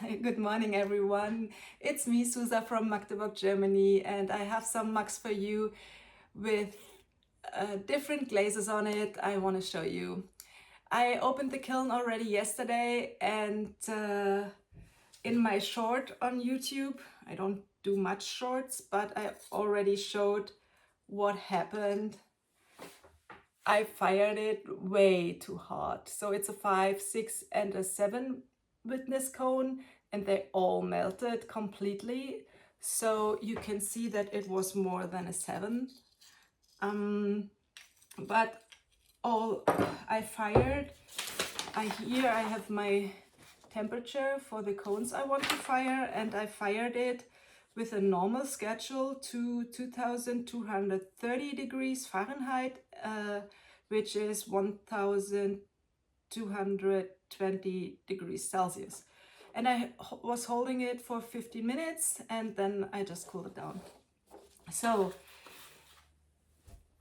Good morning, everyone. It's me, Susa from Magdeburg, Germany, and I have some mugs for you with different glazes on it. I want to show you. I opened the kiln already yesterday, and in my short on YouTube, I don't do much shorts, but I already showed what happened. I fired it way too hard. So it's a 5, 6, and a 7 witness cone, and they all melted completely. So you can see that it was more than a 7. But all I fired, here I have my temperature for the cones I want to fire, and I fired it with a normal schedule to 2230 degrees Fahrenheit, which is 1220 degrees Celsius. And I was holding it for 15 minutes and then I just cooled it down. So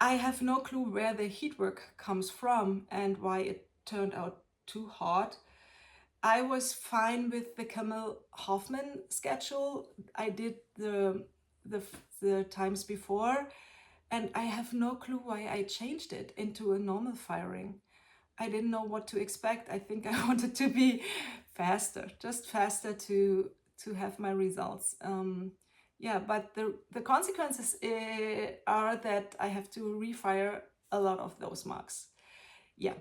I have no clue where the heat work comes from and why it turned out too hot. I was fine with the Camille Hoffman schedule. I did the times before, and I have no clue why I changed it into a normal firing. I didn't know what to expect. I think I wanted to be faster, just faster to have my results. Yeah, but the consequences are that I have to refire a lot of those marks. Yeah.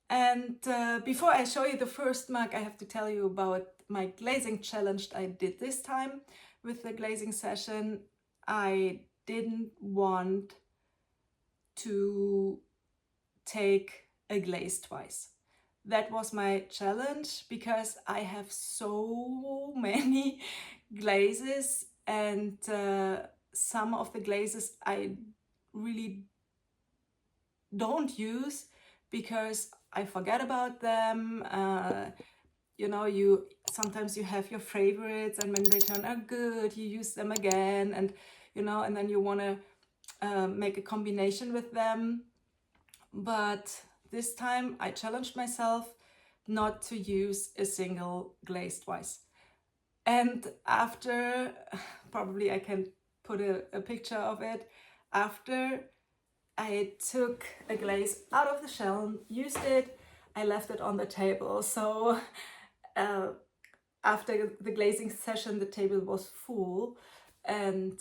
And before I show you the first mug, I have to tell you about my glazing challenge I did this time. With the glazing session, I didn't want to take a glaze twice. That was my challenge because I have so many glazes, and some of the glazes I really don't use because I forget about them. You know, sometimes you have your favorites, and when they turn out good, you use them again, and you know, and then you want to make a combination with them. But this time I challenged myself not to use a single glaze twice. And after, probably I can put a picture of it, after I took a glaze out of the shell, used it, I left it on the table. So after the glazing session, the table was full, and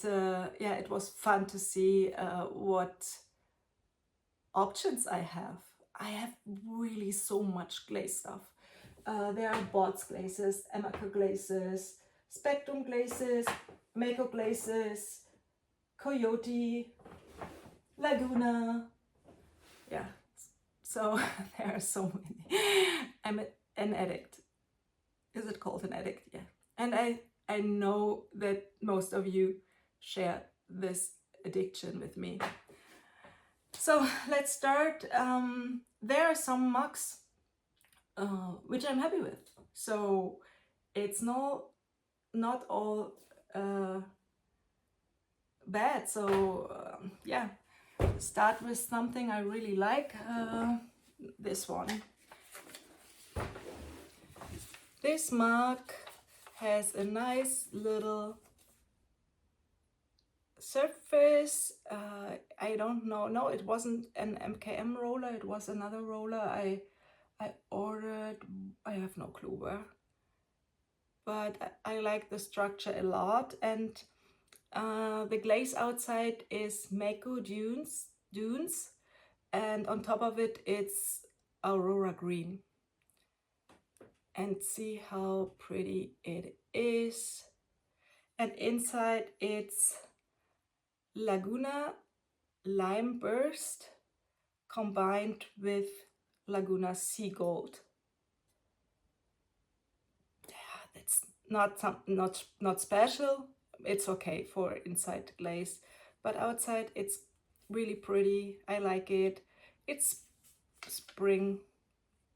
yeah, it was fun to see what options I have. I have really so much glaze stuff. There are boards glazes, AMACO glazes, spectrum glazes, MAYCO glazes, COYOTE, LAGUNA. Yeah, so there are so many. I'm an addict. Is it called an addict? Yeah. And I know that most of you share this addiction with me. So let's start. There are some mugs which I'm happy with. So it's not all bad. So yeah, start with something I really like. This one. This mug has a nice little surface. I don't know. No, it wasn't an MKM roller. It was another roller I ordered. I have no clue where. But I like the structure a lot. And the glaze outside is MAYCO dunes. And on top of it, it's Aurora green. And see how pretty it is. And inside it's Laguna Lime Burst combined with Laguna Sea Gold. Yeah, that's not special. It's okay for inside glaze, but outside it's really pretty. I like it. It's spring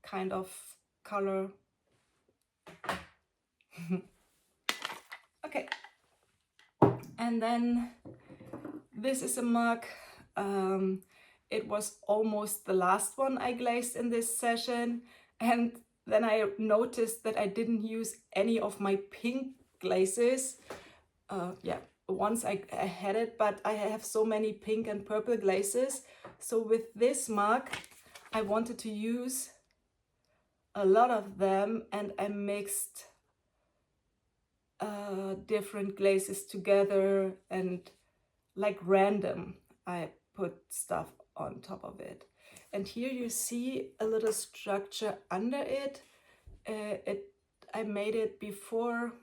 kind of color. Okay, and then this is a mug. It was almost the last one I glazed in this session, and then I noticed that I didn't use any of my pink glazes. Yeah, once I had it, but I have so many pink and purple glazes. So with this mug, I wanted to use a lot of them, and I mixed different glazes together, and like random, I put stuff on top of it. And here you see a little structure under it. I made it before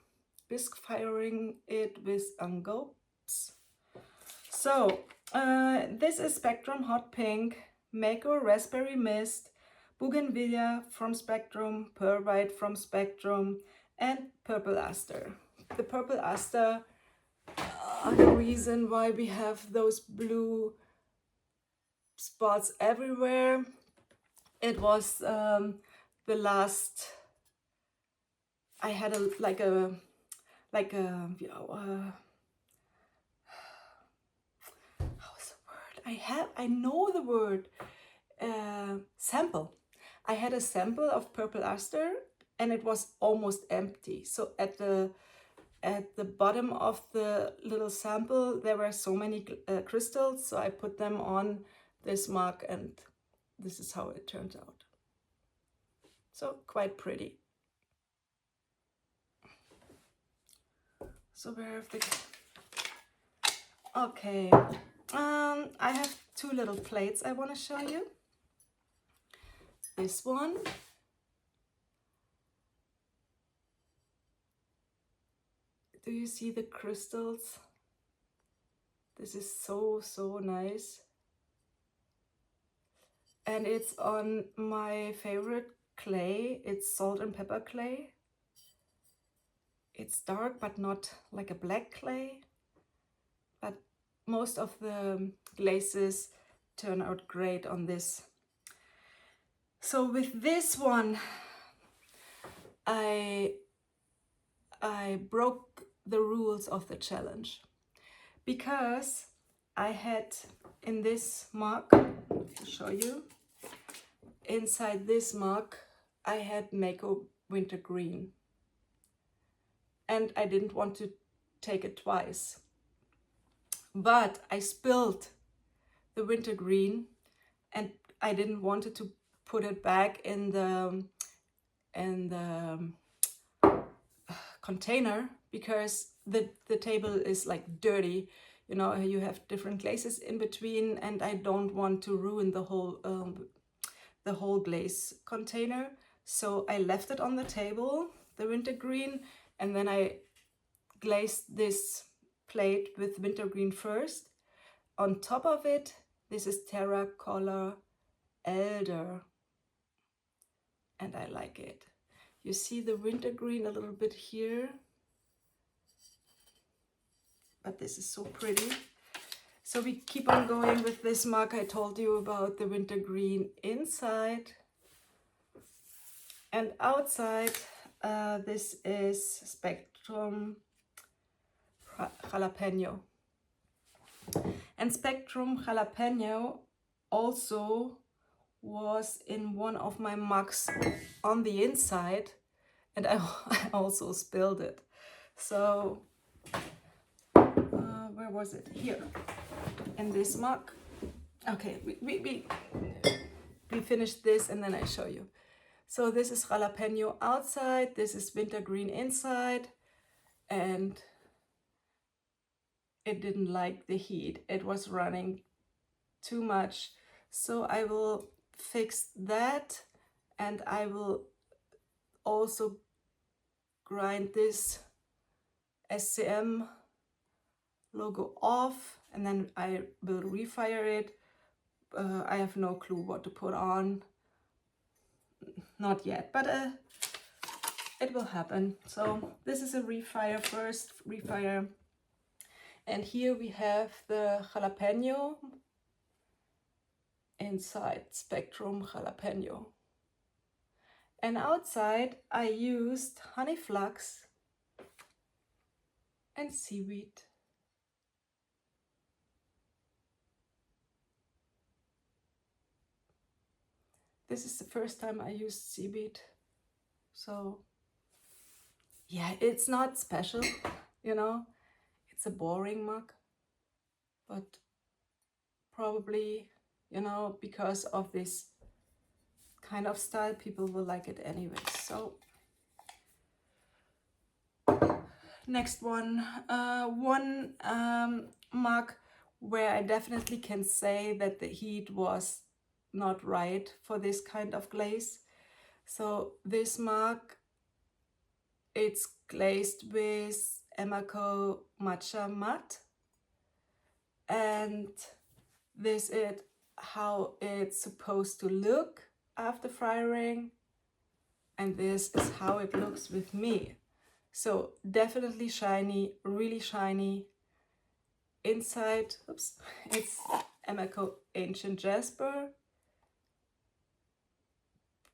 bisque firing it with engulfs. So this is Spectrum Hot Pink, MAYCO Raspberry Mist, Bougainvillea from Spectrum, Pearl White from Spectrum, and Purple Aster. The Purple Aster are the reason why we have those blue spots everywhere. It was the last, I had like a how's the word? I know the word, sample. I had a sample of Purple Aster and it was almost empty. So at the bottom of the little sample, there were so many crystals. So I put them on this mug and this is how it turns out. So quite pretty. So where have the... Okay, I have two little plates I want to show you. This one. Do you see the crystals? This is so, so nice. And it's on my favorite clay. It's salt and pepper clay. It's dark, but not like a black clay. But most of the glazes turn out great on this. So with this one, I broke the rules of the challenge because I had in this mug, I'll show you, inside this mug, I had MAYCO Winter Green. And I didn't want to take it twice. But I spilled the winter green and I didn't want to put it back in the container because the table is like dirty. You know, you have different glazes in between and I don't want to ruin the whole glaze container. So I left it on the table, the winter green, and then I glazed this plate with wintergreen first. On top of it, this is TERRA color Elder, and I like it. You see the wintergreen a little bit here, but this is so pretty. So we keep on going with this mug. I told you about the wintergreen inside and outside. This is Spectrum Jalapeno. And Spectrum Jalapeno also was in one of my mugs on the inside, and I also spilled it. So where was it? Here, in this mug. Okay, we finished this and then I show you. So this is jalapeno outside, this is wintergreen inside, and it didn't like the heat. It was running too much. So I will fix that, and I will also grind this SCM logo off, and then I will refire it. I have no clue what to put on. Not yet, but it will happen. So this is a refire first, refire. And here we have the jalapeno inside, Spectrum Jalapeno. And outside I used honey flux and seaweed. This is the first time I used seaweed So yeah, it's not special, you know, it's a boring mug, but probably, you know, because of this kind of style, people will like it anyway. So next one, one mug where I definitely can say that the heat was not right for this kind of glaze. So this mug, it's glazed with AMACO matcha matte, and this is how it's supposed to look after firing, and this is how it looks with me. So definitely shiny, really shiny. Inside, oops, it's AMACO Ancient Jasper,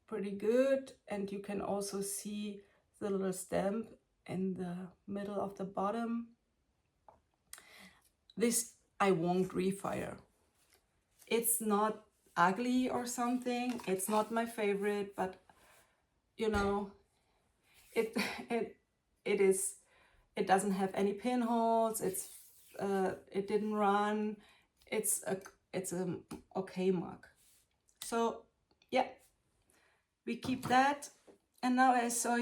pretty good. And you can also see the little stamp in the middle of the bottom. This I won't refire. It's not ugly or something, it's not my favorite, but you know, it doesn't have any pinholes, it didn't run, it's a okay mug. So yeah, we keep that. And now I show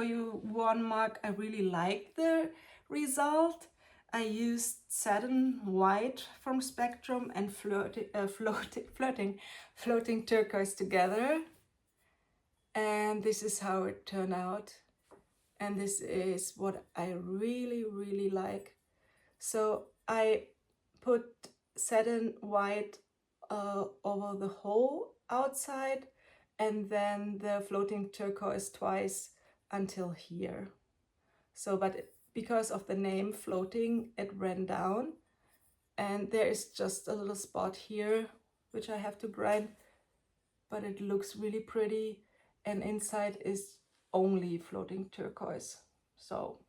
you one mug I really like the result. I used satin white from Spectrum and floating turquoise together, and this is how it turned out. And this is what I really like. So I put satin white over the whole outside, and then the floating turquoise twice until here. So, but because of the name floating, it ran down, and there is just a little spot here which I have to grind, but it looks really pretty, and inside is only floating turquoise. So,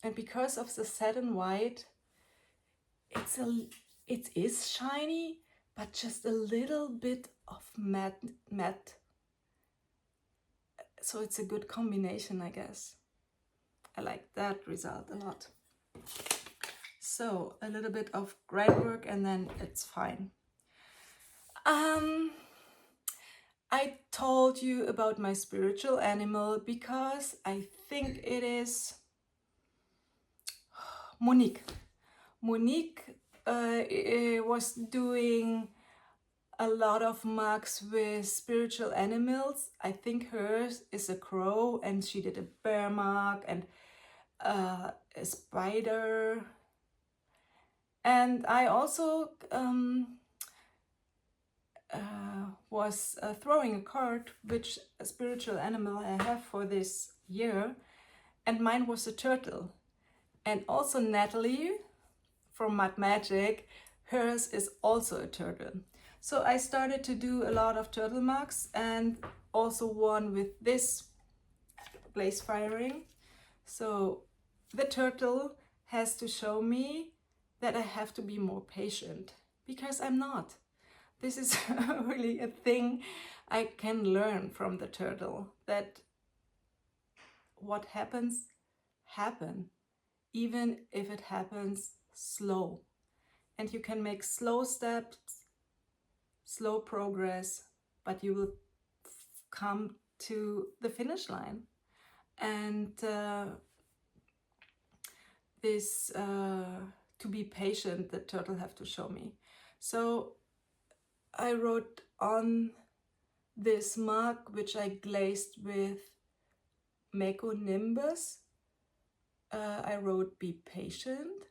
and because of the satin white, it is shiny, but just a little bit of matte. So it's a good combination, I guess. I like that result a lot. So a little bit of grind work and then it's fine. I told you about my spiritual animal because I think it is Monique. Monique was doing a lot of mugs with spiritual animals. I think hers is a crow, and she did a bear mug and a spider. And I also was throwing a card which a spiritual animal I have for this year, and mine was a turtle. And also Natalie from Mud Magic, hers is also a turtle. So I started to do a lot of turtle mugs, and also one with this glaze firing. So the turtle has to show me that I have to be more patient, because I'm not. This is really a thing I can learn from the turtle, that what happens, even if it happens slow. And you can make slow steps, slow progress, but you will come to the finish line. And to be patient, the turtle have to show me. So I wrote on this mug, which I glazed with MAYCO Nimbus, I wrote "be patient,"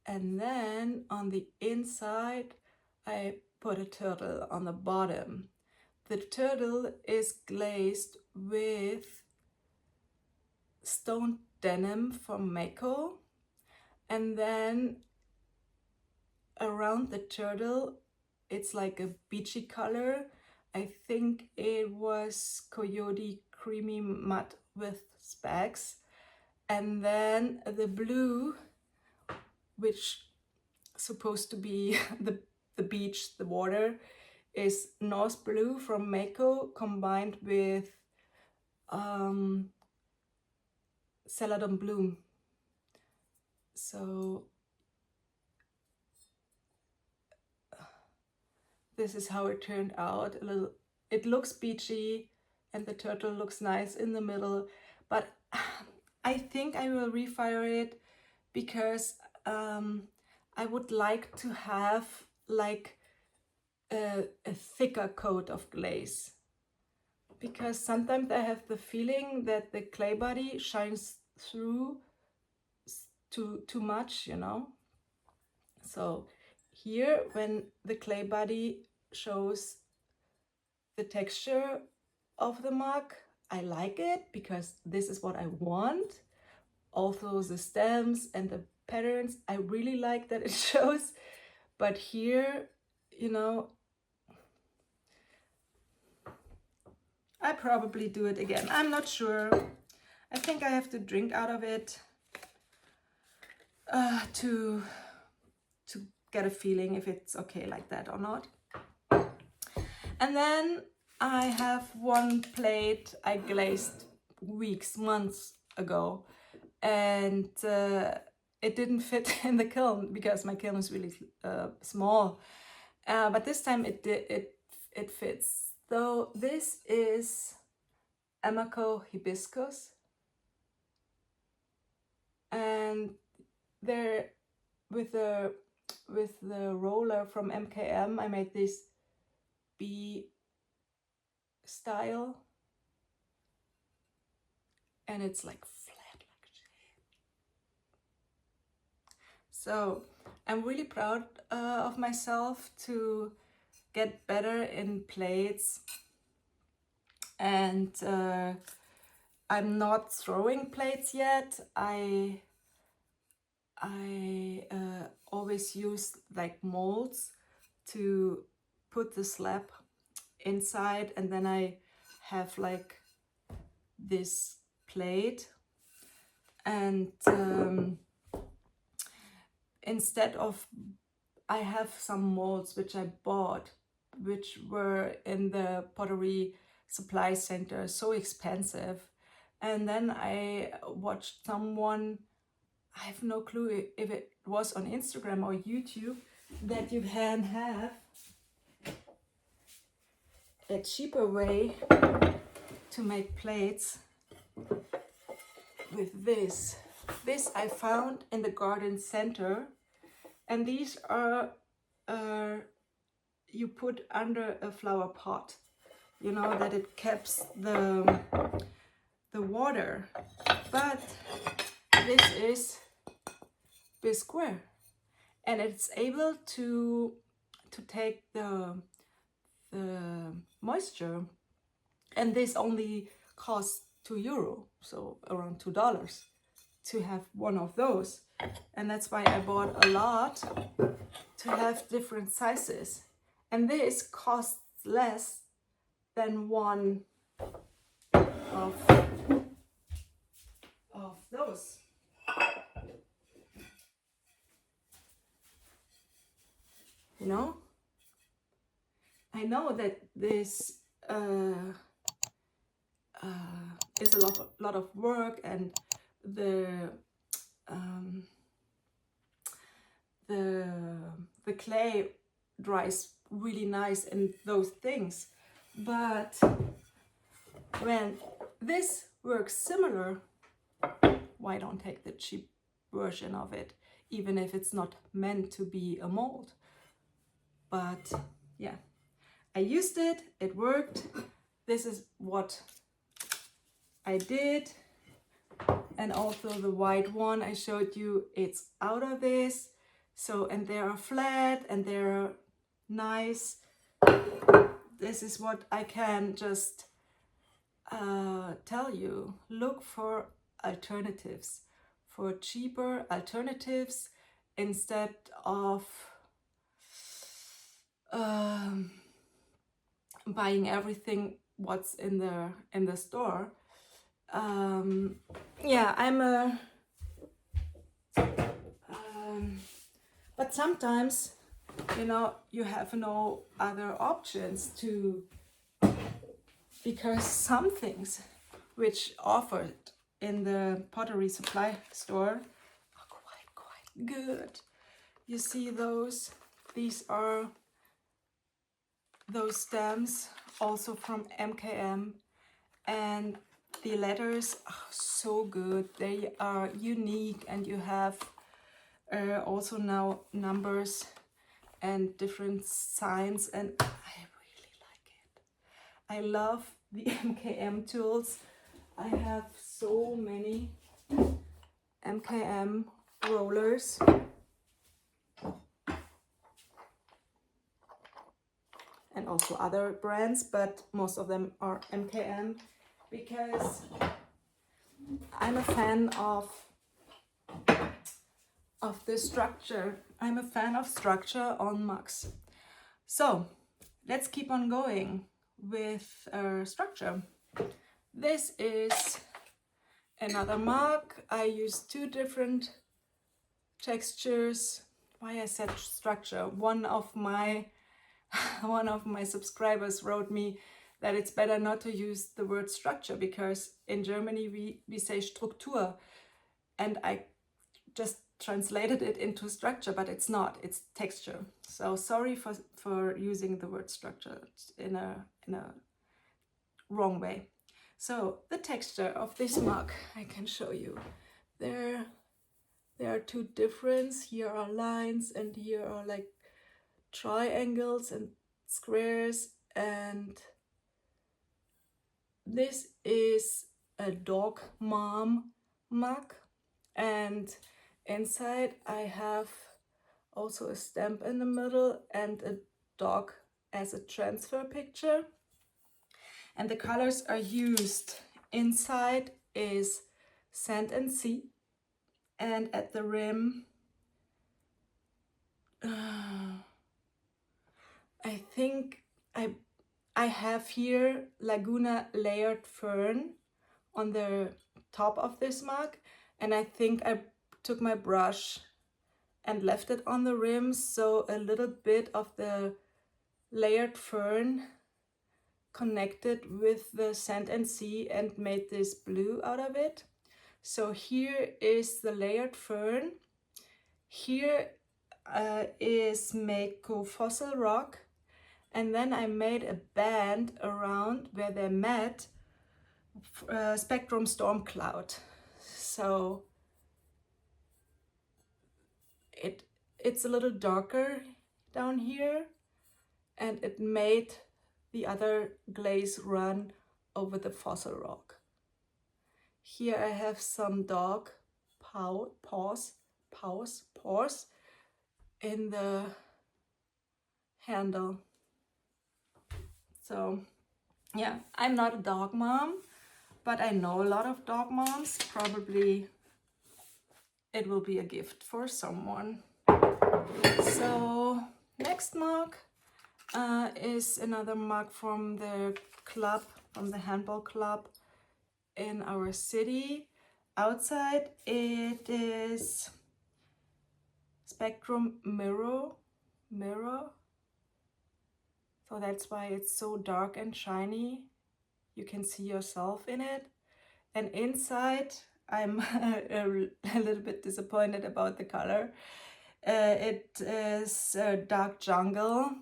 and then on the inside I put a turtle on the bottom. The turtle is glazed with stone denim from MAYCO, and then around the turtle it's like a beachy color. I think it was Coyote creamy matte with specs, and then the blue, which supposed to be the beach, the water, is North Blue from MAYCO combined with Celadon Bloom. So this is how it turned out. It looks beachy and the turtle looks nice in the middle, but I think I will refire it because I would like to have like a thicker coat of glaze, because sometimes I have the feeling that the clay body shines through too much, you know. So here, when the clay body shows the texture of the mug, I like it because this is what I want. Also the stems and the patterns, I really like that it shows. But here, you know, I probably do it again. I'm not sure. I think I have to drink out of it to get a feeling if it's okay like that or not. And then I have one plate I glazed months ago, and it didn't fit in the kiln because my kiln is really small. But this time it fits. So this is AMACO hibiscus, and there with the roller from MKM I made this bee style, and it's like flat like shit. So I'm really proud of myself to get better in plates, and I'm not throwing plates yet. I always use like molds to put the slab inside, and then I have like this plate, and instead of, I have some molds which I bought, which were in the pottery supply center, so expensive. And then I watched someone, I have no clue if it was on Instagram or YouTube, that you can have a cheaper way to make plates with this. This I found in the garden center, and these are you put under a flower pot, you know, that it keeps the water. But this is bisqueware, and it's able to take the moisture, and this only costs €2, so around $2 to have one of those. And that's why I bought a lot to have different sizes, and this costs less than one of those. You know, I know that this is a lot of work, and the clay dries really nice and those things, but when this works similar, why don't take the cheap version of it, even if it's not meant to be a mold? But yeah, I used it, it worked. This is what I did. And also the white one I showed you, it's out of this. So, and they are flat and they're nice. This is what I can just tell you. Look for alternatives, for cheaper alternatives, instead of buying everything what's in the store. Yeah, I'm a but sometimes, you know, you have no other options to, because some things which offered in the pottery supply store are quite good. You see those? These are those stamps, also from MKM, and the letters are so good. They are unique, and you have also now numbers and different signs, and I really like it. I love the MKM tools. I have so many MKM rollers. And also other brands, but most of them are MKM because I'm a fan of the structure. I'm a fan of structure on mugs. So let's keep on going with structure. This is another mug. I use two different textures. Why I said structure? One of my subscribers wrote me that it's better not to use the word structure because in Germany we say Struktur, and I just translated it into structure, but it's not, it's texture. So sorry for using the word structure in a wrong way. So the texture of this mug, I can show you. There are two difference. Here are lines and here are like triangles and squares, and this is a dog mom mug, and inside I have also a stamp in the middle and a dog as a transfer picture, and the colors are used inside is sand and sea, and at the rim I think I have here Laguna layered fern on the top of this mug, and I think I took my brush and left it on the rim, so a little bit of the layered fern connected with the sand and sea and made this blue out of it. So here is the layered fern. Here is MAYCO fossil rock, and then I made a band around where they met spectrum storm cloud. So it's a little darker down here, and it made the other glaze run over the fossil rock. Here I have some dog paws in the handle. So yeah, I'm not a dog mom, but I know a lot of dog moms. Probably it will be a gift for someone. So next mug is another mug from the club, from the handball club in our city. Outside it is spectrum mirror, so that's why it's so dark and shiny. You can see yourself in it. And inside I'm a little bit disappointed about the color. It is dark jungle,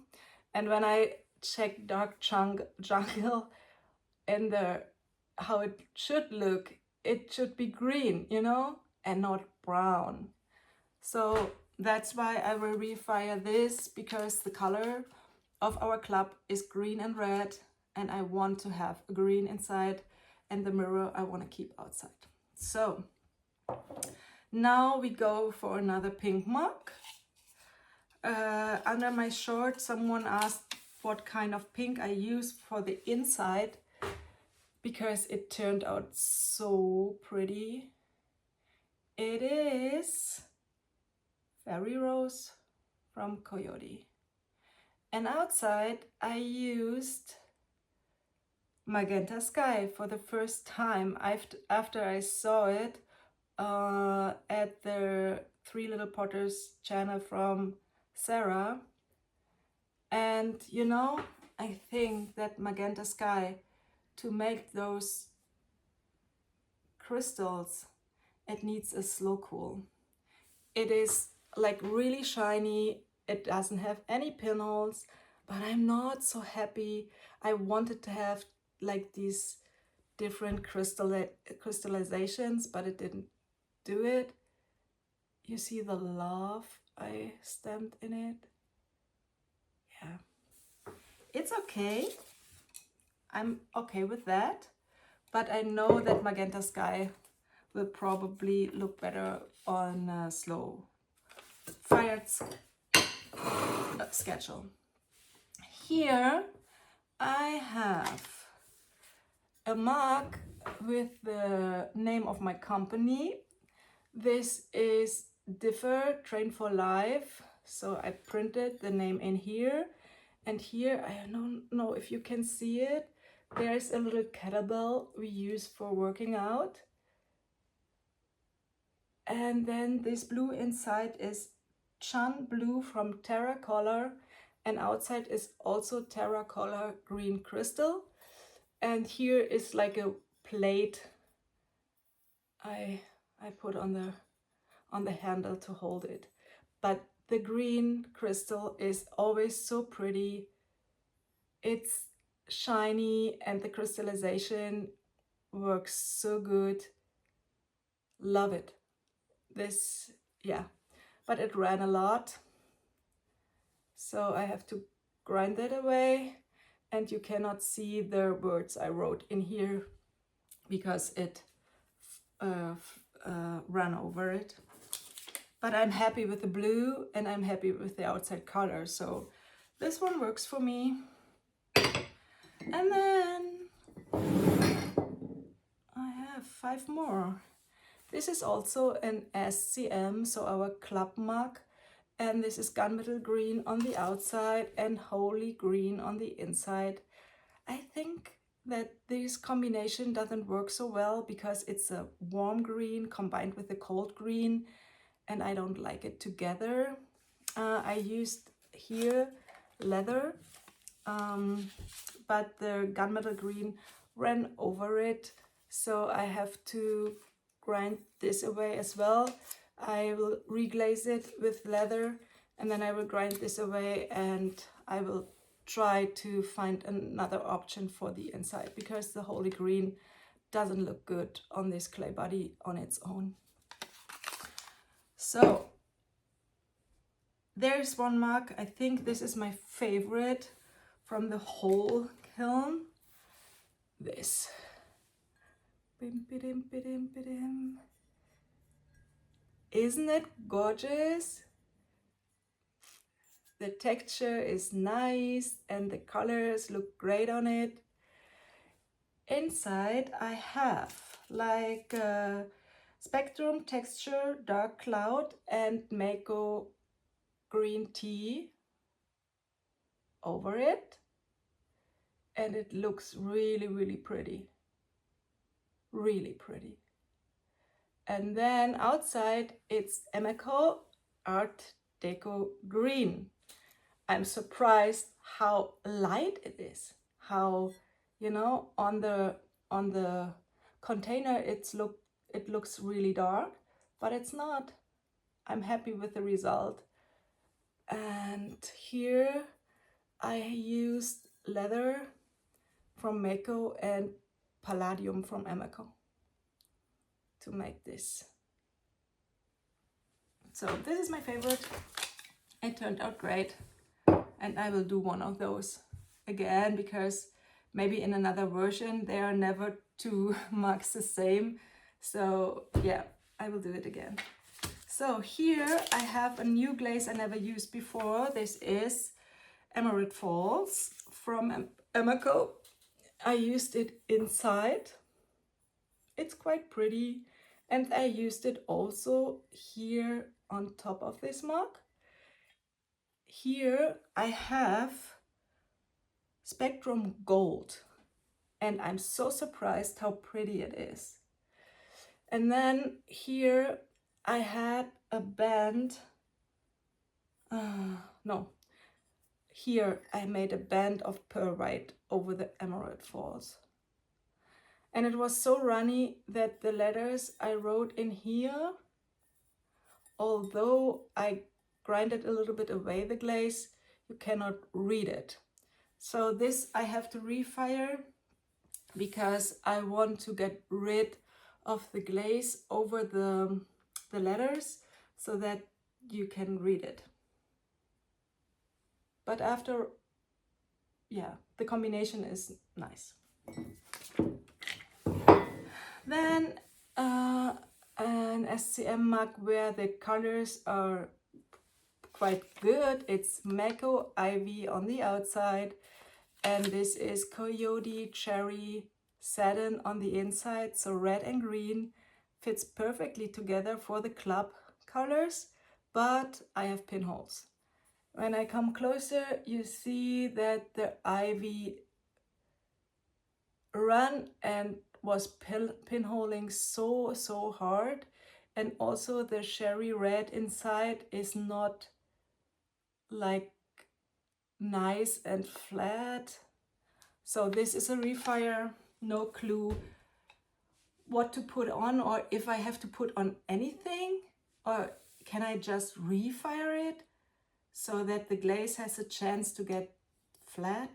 and when I check dark jungle in the how it should look, it should be green, you know, and not brown. So that's why I will refire this, because the color of our club is green and red, and I want to have green inside, and the mirror I want to keep outside. So now we go for another pink mug. Under my short, someone asked what kind of pink I use for the inside, because it turned out so pretty. It is Fairy Rose from COYOTE. And outside I used Magenta Sky for the first time after I saw it at the Three Little Potters channel from Sarah. And you know, I think that Magenta Sky, to make those crystals, it needs a slow cool. It is like really shiny. It doesn't have any pinholes, but I'm not so happy. I wanted to have like these different crystallizations, but it didn't do it. You see the love I stamped in it? Yeah. It's okay. I'm okay with that. But I know that Magenta Sky will probably look better on a slow fired schedule. Here I have a mug with the name of my company. This is Differ Train for Life. So I printed the name in here. And here, I don't know if you can see it, there's a little kettlebell we use for working out. And then this blue inside is Chan Blue from Terra Color, and outside is also Terra Color green crystal. And here is like a plate I put on the handle to hold it. But the green crystal is always so pretty. It's shiny and the crystallization works so good. Love it. This, yeah, but it ran a lot, so I have to grind that away, and you cannot see the words I wrote in here because it ran over it. But I'm happy with the blue and I'm happy with the outside color, so this one works for me. And then I have 5 more. This is also an SCM, so our club mug, and this is gunmetal green on the outside and holy green on the inside. I think that this combination doesn't work so well because it's a warm green combined with a cold green, and I don't like it together. I used here leather, but the gunmetal green ran over it, so I have to grind this away as well. I will reglaze it with leather, and then I will grind this away, and I will try to find another option for the inside because the holy green doesn't look good on this clay body on its own. So there's one mug. I think this is my favorite from the whole kiln. This. Isn't it gorgeous? The texture is nice and the colors look great on it. Inside I have like a Spectrum Texture Dark Cloud and MAYCO green tea over it, and it looks really, really pretty. Really pretty. And then outside it's AMACO Art Deco Green. I'm surprised how light it is. How, you know, on the container it looks really dark, but it's not. I'm happy with the result. And here I used leather from MAYCO and palladium from AMACO to make this. So this is my favorite. It turned out great, and I will do one of those again because maybe in another version there are never 2 mugs the same. So yeah, I will do it again. So here I have a new glaze I never used before. This is Emerald Falls from AMACO. I used it inside. It's quite pretty, and I used it also here on top of this mug. Here I have Spectrum Gold, and I'm so surprised how pretty it is. And then here I had a band, here I made a band of pearl white over the Emerald Falls. and it was so runny that the letters I wrote in here, although I grinded a little bit away the glaze, you cannot read it. So this I have to refire because I want to get rid of the glaze over the letters so that you can read it. But after, yeah, the combination is nice. Then an SCM mug where the colors are quite good. It's MAYCO Ivy on the outside, and this is Coyote Cherry Satin on the inside. So red and green fits perfectly together for the club colors, but I have pinholes. When I come closer, you see that the ivy ran and was pinholing so hard, and also the cherry red inside is not like nice and flat. So this is a refire. No clue what to put on, or if I have to put on anything, or can I just refire it so that the glaze has a chance to get flat?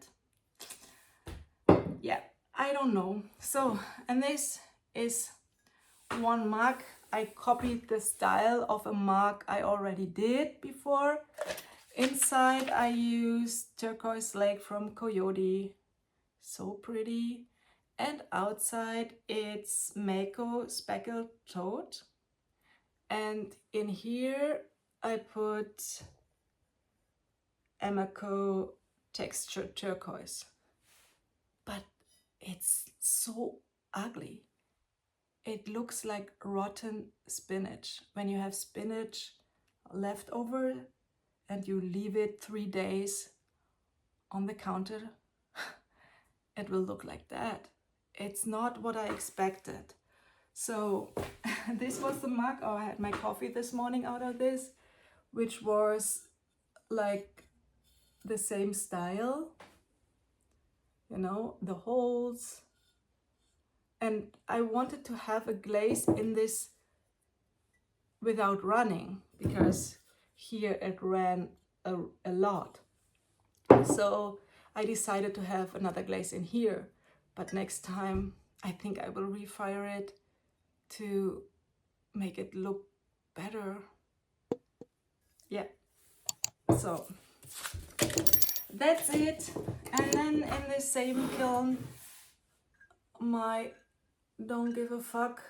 Yeah, I don't know. So, and this is one mug. I copied the style of a mug I already did before. Inside I used turquoise lake from Coyote, so pretty. And outside it's MAYCO speckled toad. And in here I put AMACO textured turquoise. But it's so ugly. It looks like rotten spinach. When you have spinach left over and you leave it 3 days on the counter, it will look like that. It's not what I expected. So this was the mug. Oh, I had my coffee this morning out of this, which was like the same style, you know, the holes. And I wanted to have a glaze in this without running, because here it ran a lot. So I decided to have another glaze in here, but next time I think I will refire it to make it look better. Yeah, so that's it. And then in the same kiln, my don't give a fuck,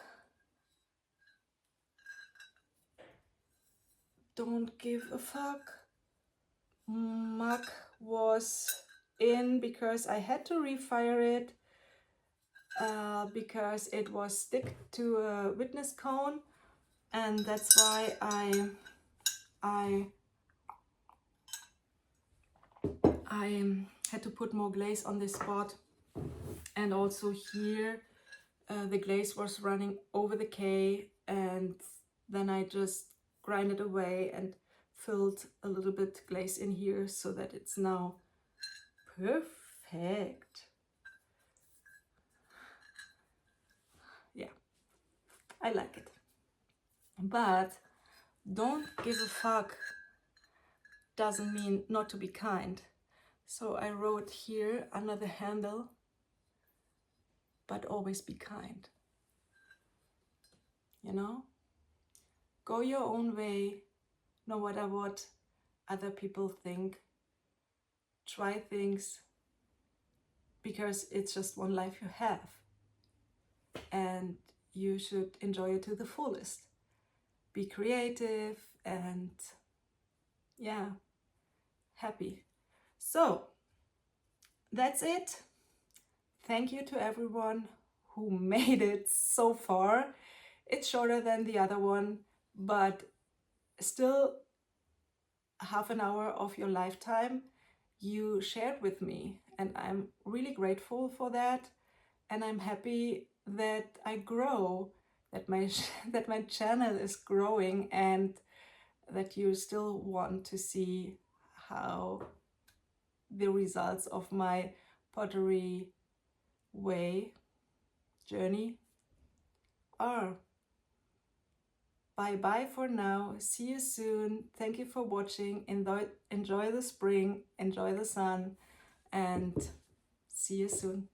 mug was in because I had to refire it because it was stick to a witness cone, and that's why I had to put more glaze on this spot. And also here the glaze was running over the K, and then I just grinded away and filled a little bit glaze in here so that it's now perfect. Yeah, I like it. But don't give a fuck doesn't mean not to be kind. So I wrote here under the handle, but always be kind. You know? Go your own way, no matter what other people think. Try things, because it's just one life you have. And you should enjoy it to the fullest. Be creative and, yeah, happy. So, that's it. Thank you to everyone who made it so far. It's shorter than the other one, but still half an hour of your lifetime you shared with me, and I'm really grateful for that. And I'm happy that I grow, that my channel is growing, and that you still want to see how the results of my pottery way journey, or bye bye for now. See you soon. Thank you for watching. Enjoy the spring, enjoy the sun, and see you soon.